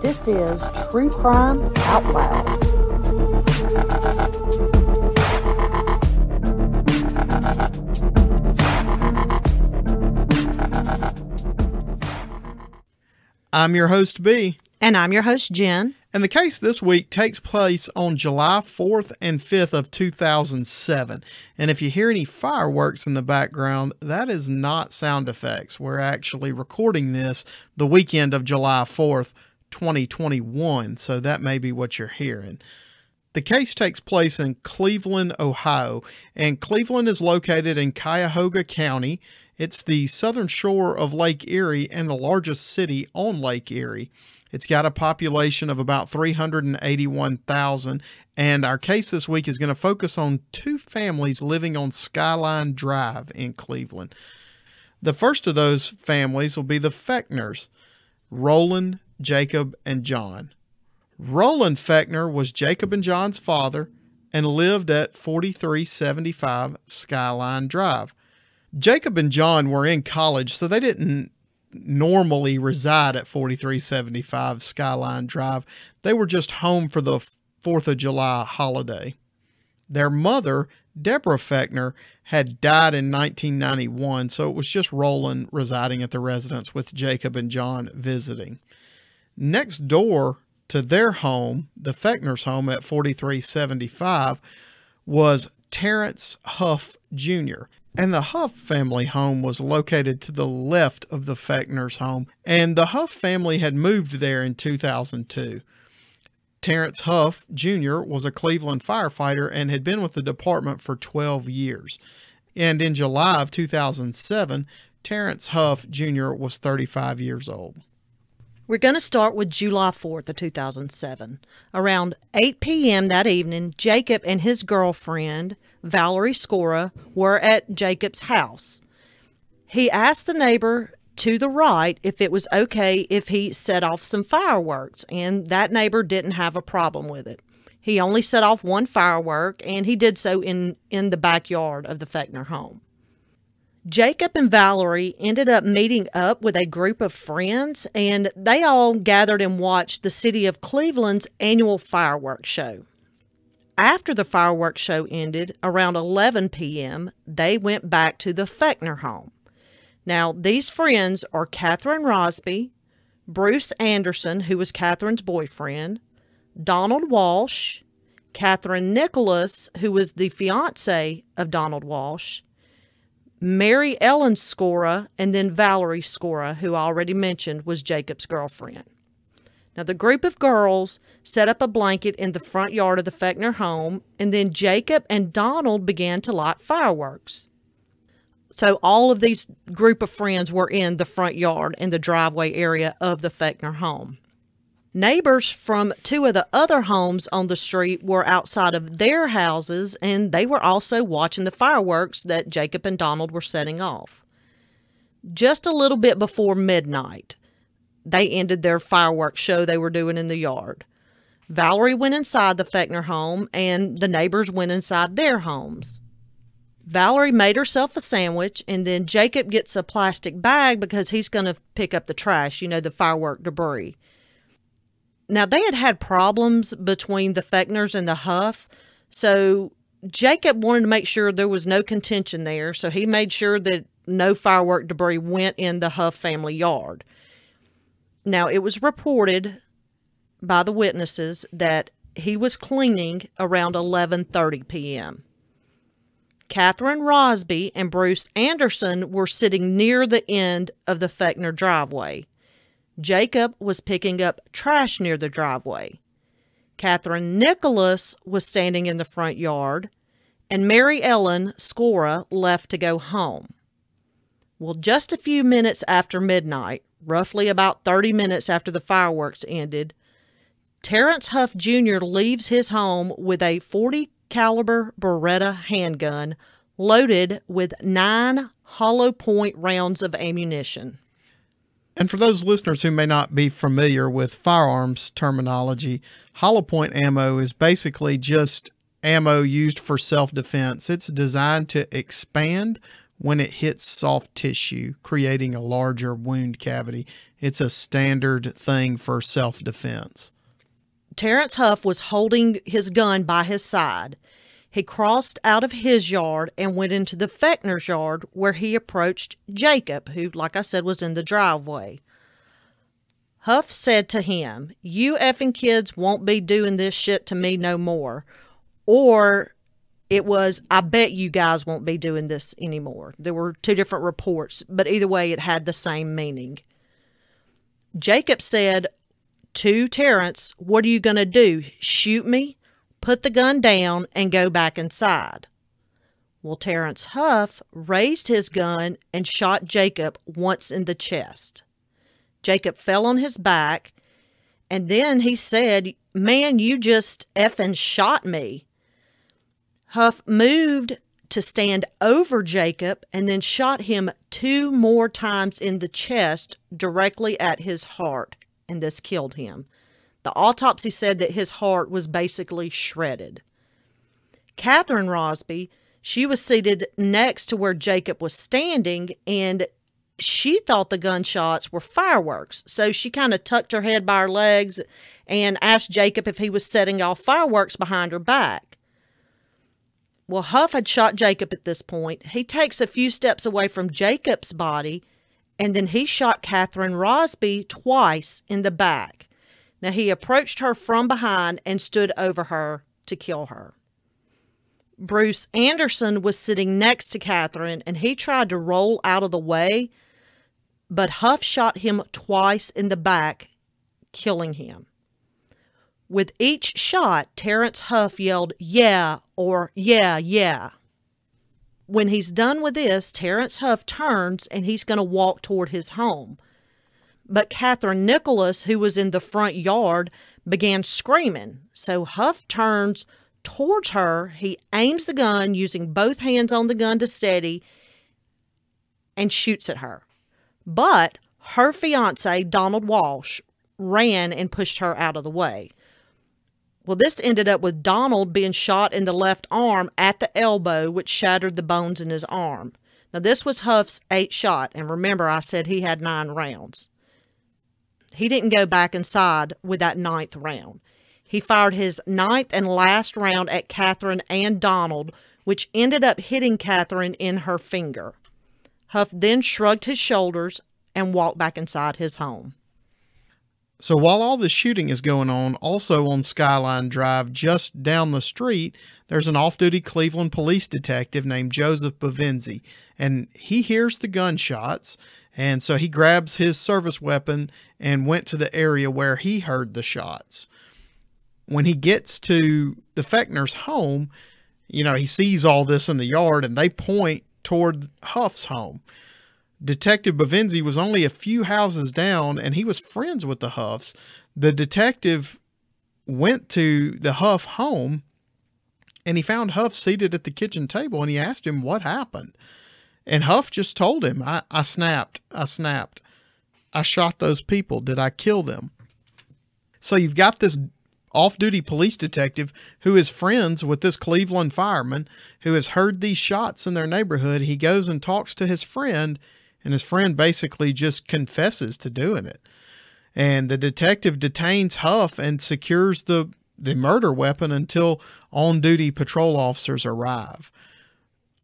This is True Crime Out Loud. I'm your host, B. And I'm your host, Jen. And the case this week takes place on July 4th and 5th of 2007. And if you hear any fireworks in the background, that is not sound effects. We're actually recording this the weekend of July 4th, 2021. So that may be what you're hearing. The case takes place in Cleveland, Ohio, and Cleveland is located in Cuyahoga County. It's the southern shore of Lake Erie and the largest city on Lake Erie. It's got a population of about 381,000, and our case this week is going to focus on two families living on Skyline Drive in Cleveland. The first of those families will be the Fechners, Roland, Jacob, and John. Roland Fechner was Jacob and John's father and lived at 4375 Skyline Drive. Jacob and John were in college, so they didn't normally reside at 4375 Skyline Drive. They were just home for the 4th of July holiday. Their mother, Deborah Fechner, had died in 1991, so it was just Roland residing at the residence with Jacob and John visiting. Next door to their home, the Fechners' home at 4375, was Terrance Hough Jr., and the Hough family home was located to the left of the Fechners' home, and the Hough family had moved there in 2002. Terrance Hough Jr. was a Cleveland firefighter and had been with the department for 12 years. And in July of 2007, Terrance Hough Jr. was 35 years old. We're going to start with July 4th of 2007. Around 8 p.m. that evening, Jacob and his girlfriend, Valerie Scora, were at Jacob's house. He asked the neighbor to the right if it was okay if he set off some fireworks, and that neighbor didn't have a problem with it. He only set off one firework, and he did so in the backyard of the Fechner home. Jacob and Valerie ended up meeting up with a group of friends, and they all gathered and watched the city of Cleveland's annual fireworks show. After the fireworks show ended, around 11 p.m., they went back to the Fechner home. Now, these friends are Catherine Rosby, Bruce Anderson, who was Catherine's boyfriend, Donald Walsh, Catherine Nicholas, who was the fiance of Donald Walsh, Mary Ellen Scora, and then Valerie Scora, who I already mentioned was Jacob's girlfriend. Now, the group of girls set up a blanket in the front yard of the Fechner home, and then Jacob and Donald began to light fireworks. So all of these group of friends were in the front yard in the driveway area of the Fechner home. Neighbors from two of the other homes on the street were outside of their houses, and they were also watching the fireworks that Jacob and Donald were setting off. Just a little bit before midnight, they ended their fireworks show they were doing in the yard. Valerie went inside the Fechner home, and the neighbors went inside their homes. Valerie made herself a sandwich, and then Jacob gets a plastic bag because he's going to pick up the trash, the firework debris. Now, they had had problems between the Fechners and the Hough, so Jacob wanted to make sure there was no contention there, so he made sure that no firework debris went in the Hough family yard. Now, it was reported by the witnesses that he was cleaning around 11:30 p.m. Catherine Rosby and Bruce Anderson were sitting near the end of the Fechner driveway. Jacob was picking up trash near the driveway. Catherine Nicholas was standing in the front yard, and Mary Ellen Scora left to go home. Well, just a few minutes after midnight, roughly about 30 minutes after the fireworks ended, Terrance Hough Jr. leaves his home with a .40 caliber Beretta handgun loaded with 9 hollow point rounds of ammunition. And for those listeners who may not be familiar with firearms terminology, hollow point ammo is basically just ammo used for self-defense. It's designed to expand when it hits soft tissue, creating a larger wound cavity. It's a standard thing for self-defense. Terrance Hough was holding his gun by his side. He crossed out of his yard and went into the Fechner's yard, where he approached Jacob, who, like I said, was in the driveway. Hough said to him, "You effing kids won't be doing this shit to me no more." Or it was, "I bet you guys won't be doing this anymore." There were two different reports, but either way, it had the same meaning. Jacob said to Terrance, "What are you going to do? Shoot me? Put the gun down and go back inside." Well, Terrance Hough raised his gun and shot Jacob once in the chest. Jacob fell on his back, and then he said, "Man, you just effing shot me." Hough moved to stand over Jacob and then shot him 2 more times in the chest directly at his heart, and this killed him. The autopsy said that his heart was basically shredded. Catherine Rosby, she was seated next to where Jacob was standing, and she thought the gunshots were fireworks. So she kind of tucked her head by her legs and asked Jacob if he was setting off fireworks behind her back. Well, Hough had shot Jacob at this point. He takes a few steps away from Jacob's body, and then he shot Catherine Rosby twice in the back. Now, he approached her from behind and stood over her to kill her. Bruce Anderson was sitting next to Catherine, and he tried to roll out of the way, but Hough shot him twice in the back, killing him. With each shot, Terrance Hough yelled, "Yeah," or "Yeah, yeah." When he's done with this, Terrance Hough turns and he's going to walk toward his home. But Catherine Nicholas, who was in the front yard, began screaming. So Hough turns towards her. He aims the gun using both hands on the gun to steady and shoots at her. But her fiance, Donald Walsh, ran and pushed her out of the way. Well, this ended up with Donald being shot in the left arm at the elbow, which shattered the bones in his arm. Now, this was Hough's 8th shot, and remember I said he had 9 rounds. He didn't go back inside with that 9th round. He fired his 9th and last round at Catherine and Donald, which ended up hitting Catherine in her finger. Hough then shrugged his shoulders and walked back inside his home. So while all this shooting is going on, also on Skyline Drive, just down the street, there's an off-duty Cleveland police detective named Joseph Bavenzi, and he hears the gunshots, and so he grabs his service weapon and went to the area where he heard the shots. When he gets to the Fechner's home, he sees all this in the yard, and they point toward Hough's home. Detective Bavenzi was only a few houses down, and he was friends with the Houghs. The detective went to the Hough home, and he found Hough seated at the kitchen table, and he asked him what happened. And Hough just told him, I snapped. I shot those people. Did I kill them? So you've got this off-duty police detective who is friends with this Cleveland fireman who has heard these shots in their neighborhood. He goes and talks to his friend, and his friend basically just confesses to doing it. And the detective detains Hough and secures the murder weapon until on-duty patrol officers arrive.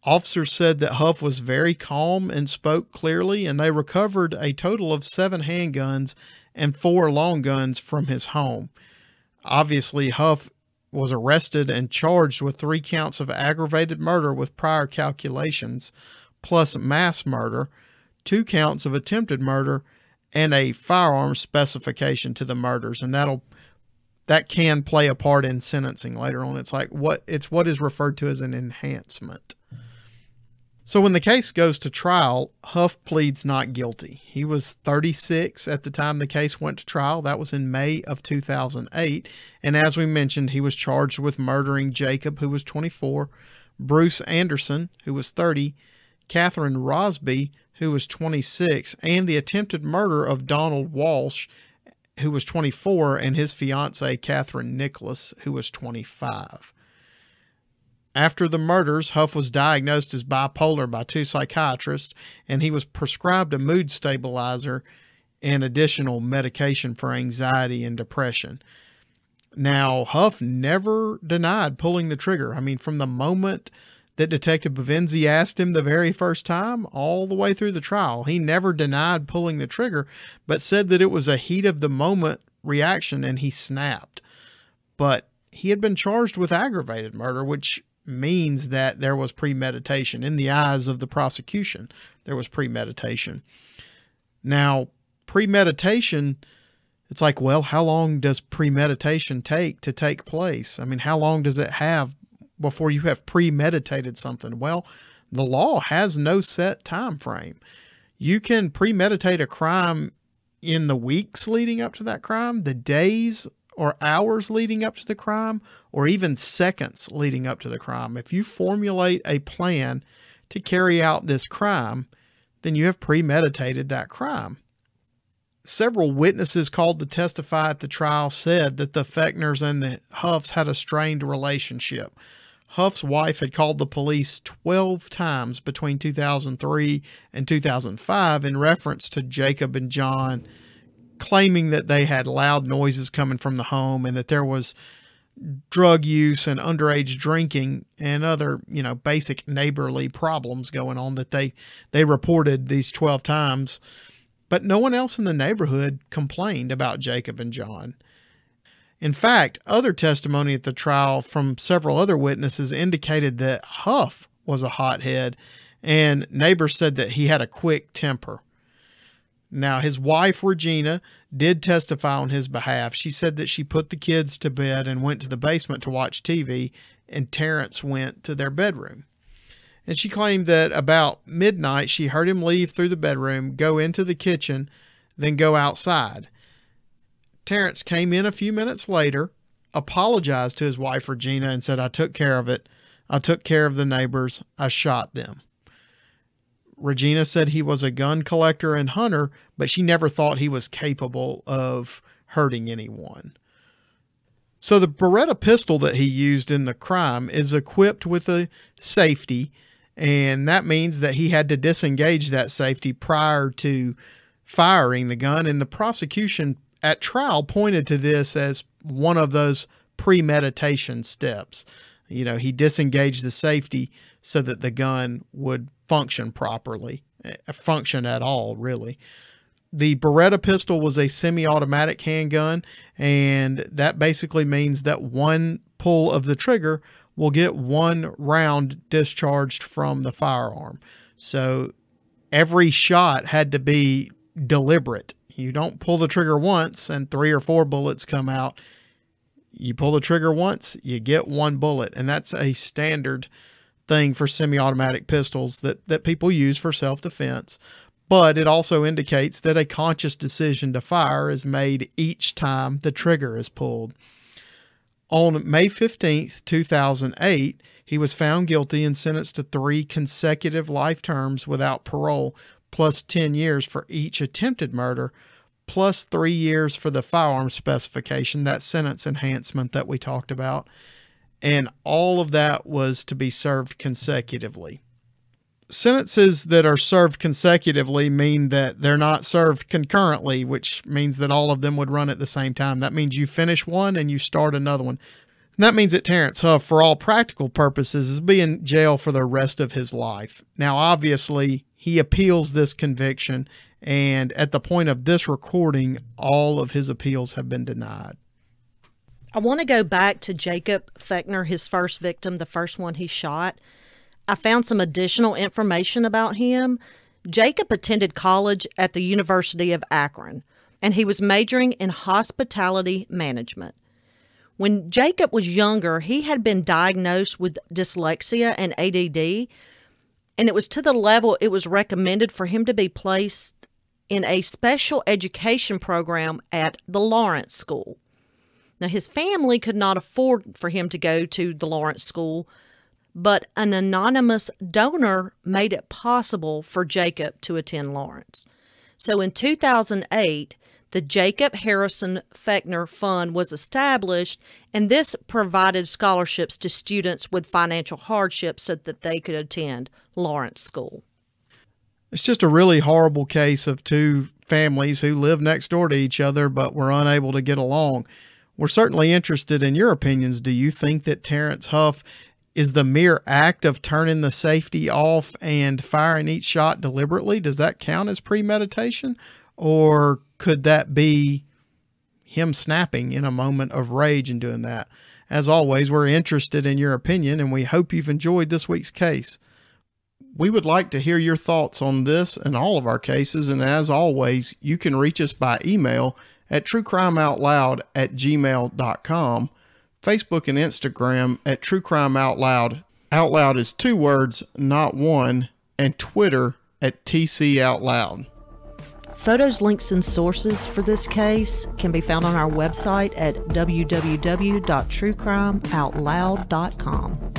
Officers said that Hough was very calm and spoke clearly, and they recovered a total of 7 handguns and 4 long guns from his home. Obviously, Hough was arrested and charged with 3 counts of aggravated murder with prior calculations, plus mass murder, 2 counts of attempted murder, and a firearm specification to the murders. And that can play a part in sentencing later on. It's what is referred to as an enhancement. So when the case goes to trial, Hough pleads not guilty. He was 36 at the time the case went to trial. That was in May of 2008. And as we mentioned, he was charged with murdering Jacob, who was 24, Bruce Anderson, who was 30, Catherine Rosby, who was 26, and the attempted murder of Donald Walsh, who was 24, and his fiancee, Catherine Nicholas, who was 25. After the murders, Hough was diagnosed as bipolar by 2 psychiatrists, and he was prescribed a mood stabilizer and additional medication for anxiety and depression. Now, Hough never denied pulling the trigger. I mean, from the moment that Detective Bavenzi asked him the very first time, all the way through the trial, he never denied pulling the trigger, but said that it was a heat of the moment reaction and he snapped. But he had been charged with aggravated murder, which means that there was premeditation. In the eyes of the prosecution, there was premeditation. Now, premeditation, it's like, well, how long does premeditation take to take place? I mean, how long does it have before you have premeditated something? Well, the law has no set time frame. You can premeditate a crime in the weeks leading up to that crime, the days or hours leading up to the crime, or even seconds leading up to the crime. If you formulate a plan to carry out this crime, then you have premeditated that crime. Several witnesses called to testify at the trial said that the Fechners and the Houghs had a strained relationship. Hough's wife had called the police 12 times between 2003 and 2005 in reference to Jacob and John, claiming that they had loud noises coming from the home and that there was drug use and underage drinking and other, basic neighborly problems going on that they reported these 12 times. But no one else in the neighborhood complained about Jacob and John. In fact, other testimony at the trial from several other witnesses indicated that Hough was a hothead, and neighbors said that he had a quick temper. Now, his wife, Regina, did testify on his behalf. She said that she put the kids to bed and went to the basement to watch TV, and Terrance went to their bedroom. And she claimed that about midnight, she heard him leave through the bedroom, go into the kitchen, then go outside. Terrance came in a few minutes later, apologized to his wife, Regina, and said, "I took care of it. I took care of the neighbors. I shot them." Regina said he was a gun collector and hunter, but she never thought he was capable of hurting anyone. So the Beretta pistol that he used in the crime is equipped with a safety, and that means that he had to disengage that safety prior to firing the gun. And the prosecution at trial pointed to this as one of those premeditation steps. He disengaged the safety so that the gun would function properly, function at all, really. The Beretta pistol was a semi-automatic handgun, and that basically means that one pull of the trigger will get one round discharged from the firearm. So every shot had to be deliberate. You don't pull the trigger once and 3 or 4 bullets come out. You pull the trigger once, you get 1 bullet, and that's a standard thing for semi-automatic pistols that people use for self-defense. But it also indicates that a conscious decision to fire is made each time the trigger is pulled. On May 15th, 2008, he was found guilty and sentenced to 3 consecutive life terms without parole, plus 10 years for each attempted murder, plus 3 years for the firearm specification, that sentence enhancement that we talked about. And all of that was to be served consecutively. Sentences that are served consecutively mean that they're not served concurrently, which means that all of them would run at the same time. That means you finish one and you start another one. And that means that Terrance Hough, for all practical purposes, is being in jail for the rest of his life. Now, obviously, he appeals this conviction, and at the point of this recording, all of his appeals have been denied. I want to go back to Jacob Fechner, his first victim, the first one he shot. I found some additional information about him. Jacob attended college at the University of Akron, and he was majoring in hospitality management. When Jacob was younger, he had been diagnosed with dyslexia and ADD, and it was to the level it was recommended for him to be placed in a special education program at the Lawrence School. Now, his family could not afford for him to go to the Lawrence School, but an anonymous donor made it possible for Jacob to attend Lawrence. So in 2008, The Jacob Harrison Fechner Fund was established, and this provided scholarships to students with financial hardship so that they could attend Lawrence School. It's just a really horrible case of two families who live next door to each other but were unable to get along. We're certainly interested in your opinions. Do you think that Terrance Hough is the mere act of turning the safety off and firing each shot deliberately? Does that count as premeditation? Or could that be him snapping in a moment of rage and doing that? As always, we're interested in your opinion, and we hope you've enjoyed this week's case. We would like to hear your thoughts on this and all of our cases, and as always, you can reach us by email at truecrimeoutloud@gmail.com, Facebook and Instagram at True Crime Out Loud. Out Loud is 2 words, not one, and Twitter at TC Out Loud. Photos, links, and sources for this case can be found on our website at www.truecrimeoutloud.com.